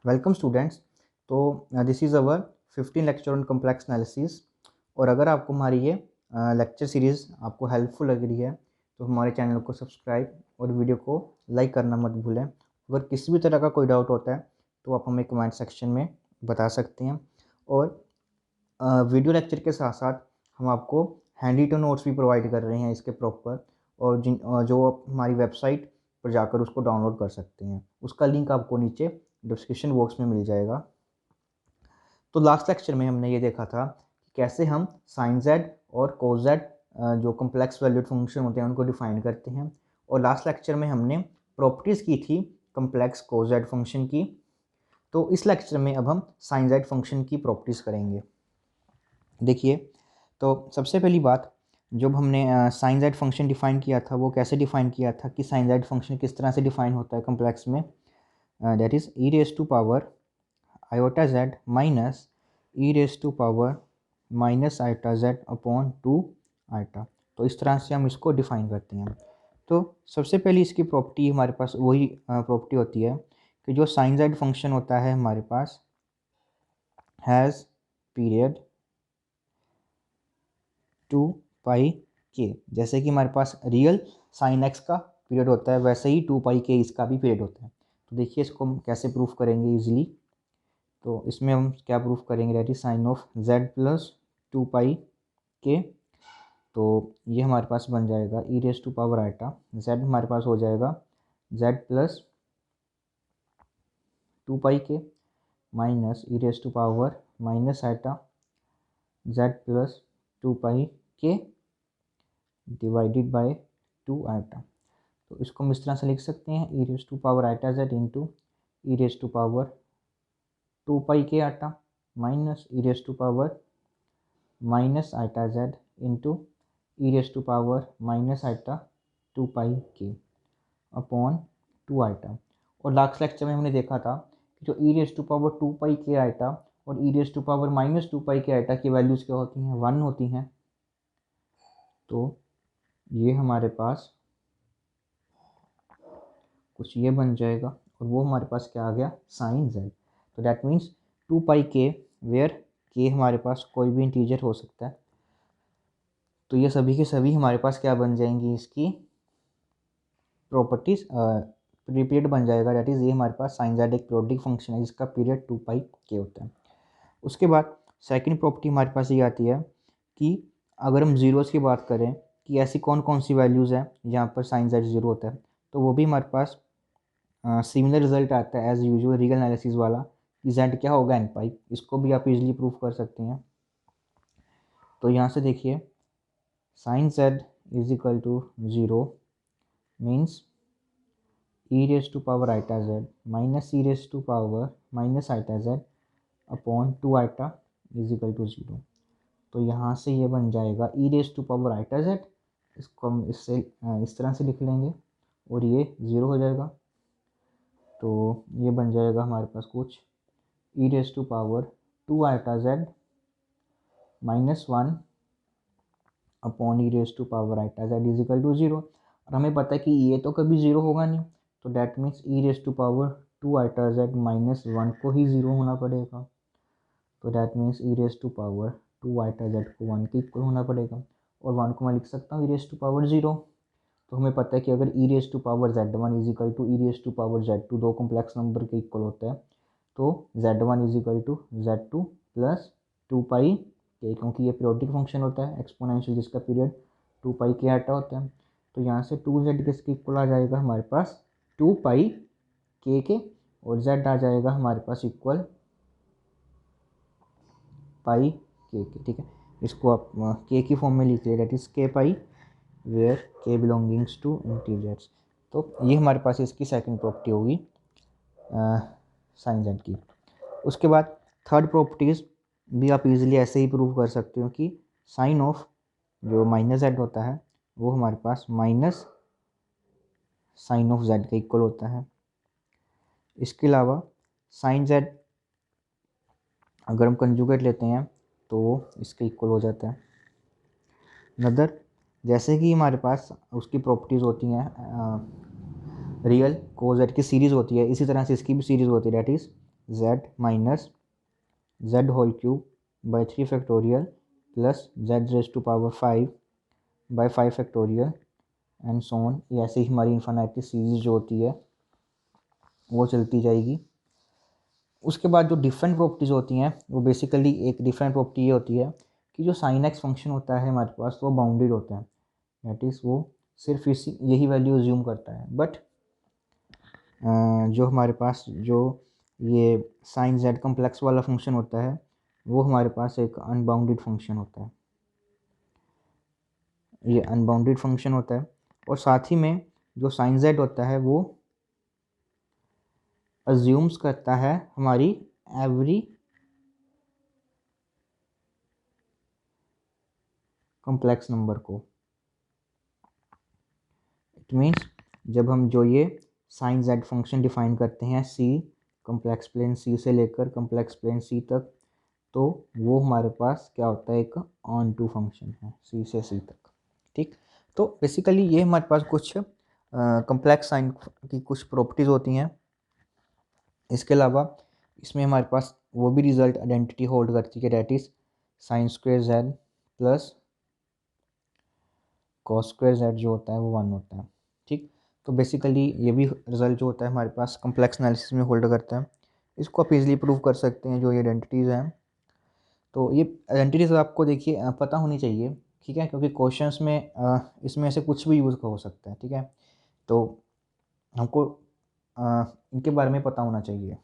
Welcome students. तो this is our 15 lecture on complex analysis. और अगर आपको हमारी ये लेक्चर सीरीज़ आपको हेल्पफुल लग रही है तो हमारे चैनल को सब्सक्राइब और वीडियो को लाइक करना मत भूलें। अगर किसी भी तरह का कोई डाउट होता है तो आप हमें कमेंट सेक्शन में बता सकते हैं। और वीडियो लेक्चर के साथ साथ हम आपको हैंडी टू नोट्स भी प्रोवाइड कर रहे हैं इसके प्रॉपर, और जो आप हमारी वेबसाइट पर जाकर उसको डाउनलोड कर सकते हैं। उसका लिंक आपको नीचे डिस्क्रिप्शन बॉक्स में मिल जाएगा। तो लास्ट लेक्चर में हमने ये देखा था कि कैसे हम साइन जेड और कोस जेड जो कम्प्लेक्स वैल्यूड फंक्शन होते हैं उनको डिफाइन करते हैं। और लास्ट लेक्चर में हमने प्रॉपर्टीज़ की थी कम्प्लेक्स कोस जेड फंक्शन की। तो इस लेक्चर में अब हम साइन जेड फंक्शन की प्रॉपर्टीज़ करेंगे। देखिए, तो सबसे पहली बात, जब हमने साइन जेड फंक्शन डिफाइन किया था वो कैसे डिफाइन किया था कि साइन जेड फंक्शन किस तरह से डिफाइन होता है कम्प्लेक्स में। That is e raise to power iota z minus e raise to power minus iota z upon 2 iota. तो इस तरह से हम इसको डिफाइन करते हैं। तो सबसे पहली इसकी प्रॉपर्टी हमारे पास वही प्रॉपर्टी होती है कि जो साइन जेड फंक्शन होता है हमारे पास हैज़ पीरियड 2 पाई के। जैसे कि हमारे पास रियल साइन एक्स का पीरियड होता है वैसे ही 2 पाई के इसका भी पीरियड होता है। तो देखिए इसको हम कैसे प्रूफ करेंगे इजीली। तो इसमें हम क्या प्रूफ करेंगे, that is sine of z plus 2 pi k. तो ये हमारे पास बन जाएगा e raise to power iota. Z हमारे पास हो जाएगा z plus 2 pi k minus e raise to power minus iota z plus 2 pi k divided bye 2 iota. तो इसको हम इस तरह से लिख सकते हैं e raise to power iota z into e raise to power 2 pi k iota minus e raise to power minus iota z into e raise to power minus iota 2 pi k upon 2 iota. और last lecture में हमने देखा था कि जो e raise to power 2 pi k iota और e raise to power minus 2 pi k iota की values क्या होती हैं, 1 होती हैं। तो ये हमारे पास कुछ ये बन जाएगा और वो हमारे पास क्या आ गया, साइन जेड। तो दैट मीन्स 2 पाई के वेयर के हमारे पास कोई भी इंटीजर हो सकता है। तो ये सभी के सभी हमारे पास क्या बन जाएंगी, इसकी प्रॉपर्टीज पीरियड बन जाएगा। दैट इज़ ये हमारे पास साइन जेड एक पीरियोडिक फंक्शन है जिसका पीरियड 2 पाई के होता है। उसके बाद सेकंड प्रॉपर्टी हमारे पास ये आती है कि अगर हम जीरोस की बात करें कि ऐसी कौन कौन सी वैल्यूज़ हैं जहाँ पर साइन जेड जीरो होता है, तो वो भी हमारे पास सिमिलर रिजल्ट आता है एज यूजुअल रियल एनालिसिस वाला कि जेड क्या होगा, एन पाई। इसको भी आप इजीली प्रूफ कर सकते हैं। तो यहाँ से देखिए sine z is equal to 0 means e raise to power iota z minus e raise to power minus iota z upon 2 iota is equal to 0। तो यहाँ से ये बन जाएगा e raise to power iota z, इसको हम इससे इस तरह से लिख लेंगे और ये 0 हो जाएगा। तो ये बन जाएगा हमारे पास कुछ e raise to power 2 iota z minus 1 upon e raise to power iota z is equal to 0। और हमें पता है कि ये तो कभी 0 होगा नहीं, तो that means e raise to power 2 iota z minus 1 को ही 0 होना पड़ेगा। तो that means e raise to power 2 iota z को 1 के इक्वल होना पड़ेगा और 1 को मैं लिख सकता हूँ ई रेज टू पावर 0। तो हमें पता है कि अगर e raise to power Z1 is equal to e raise to power Z2 दो कॉम्प्लेक्स नंबर के इक्वल होता है, तो Z1 is equal to Z2 plus 2 pi के, क्योंकि ये पीरियोडिक फंक्शन होता है एक्सपोनेंशियल जिसका पीरियड 2 पाई के आटा होता है। तो यहाँ से 2Z किसके इक्वल आ जाएगा हमारे पास 2 पाई के और Z आ जाएगा हमारे पास इक्वल पाई के। ठीक है, इसको आप के की फॉर्म में लिख लिया, दैट इज के पाई वेयर के बिलोंगिंग्स टू इंटीजर्स। तो ये हमारे पास इसकी सेकंड प्रॉपर्टी होगी साइन जेड की। उसके बाद थर्ड प्रॉपर्टीज़ भी आप इजीली ऐसे ही प्रूव कर सकते हो कि साइन ऑफ जो माइनस जेड होता है वो हमारे पास माइनस साइन ऑफ जेड के इक्वल होता है। इसके अलावा साइन जेड अगर हम कंजुगेट लेते हैं तो इसके इक्वल हो जाता है। नदर जैसे कि हमारे पास उसकी प्रॉपर्टीज़ होती हैं रियल कोस जेड की सीरीज़ होती है, इसी तरह से इसकी भी सीरीज़ होती है, that is z minus z whole cube by 3 factorial plus z raise to power 5 by 5 factorial and so on. ये ऐसे ही हमारी इन्फिनिटी सीरीज जो होती है वो चलती जाएगी। उसके बाद जो डिफरेंट प्रॉपर्टीज़ होती हैं वो बेसिकली एक डिफरेंट प्रॉपर्टी ये होती है कि जो साइन एक्स फंक्शन होता है हमारे पास वो बाउंडेड होता है, दैट इज़ वो सिर्फ इसी यही वैल्यू अज्यूम करता है। बट जो हमारे पास जो ये साइन जेड कम्प्लेक्स वाला फंक्शन होता है वो हमारे पास एक अनबाउंडेड फंक्शन होता है, ये अनबाउंडेड फंक्शन होता है। और साथ ही में जो साइन जेड होता है वो अज्यूम्स करता है हमारी एवरी कॉम्प्लेक्स नंबर को। इट मीन्स जब हम जो ये साइन जेड फंक्शन डिफाइन करते हैं सी कॉम्प्लेक्स प्लेन सी से लेकर कॉम्प्लेक्स प्लेन सी तक, तो वो हमारे पास क्या होता है, एक ऑन टू फंक्शन है सी से सी तक। ठीक, तो बेसिकली ये हमारे पास कुछ कॉम्प्लेक्स साइन की कुछ प्रॉपर्टीज़ होती हैं। इसके अलावा इसमें हमारे पास वो भी रिजल्ट आइडेंटिटी होल्ड करती है, that is sine square z plus cos square z जो होता है वो 1 होता है। ठीक, तो बेसिकली ये भी रिजल्ट जो होता है हमारे पास कॉम्प्लेक्स एनालिसिस में होल्ड करता है। इसको आप इजीली प्रूव कर सकते हैं जो ये आइडेंटिटीज़ हैं। तो ये आइडेंटिटीज़ आपको देखिए पता होनी चाहिए, ठीक है, क्योंकि क्वेश्चंस में इसमें से कुछ भी यूज़ हो सकता है। ठीक है, तो हमको इनके बारे में पता होना चाहिए।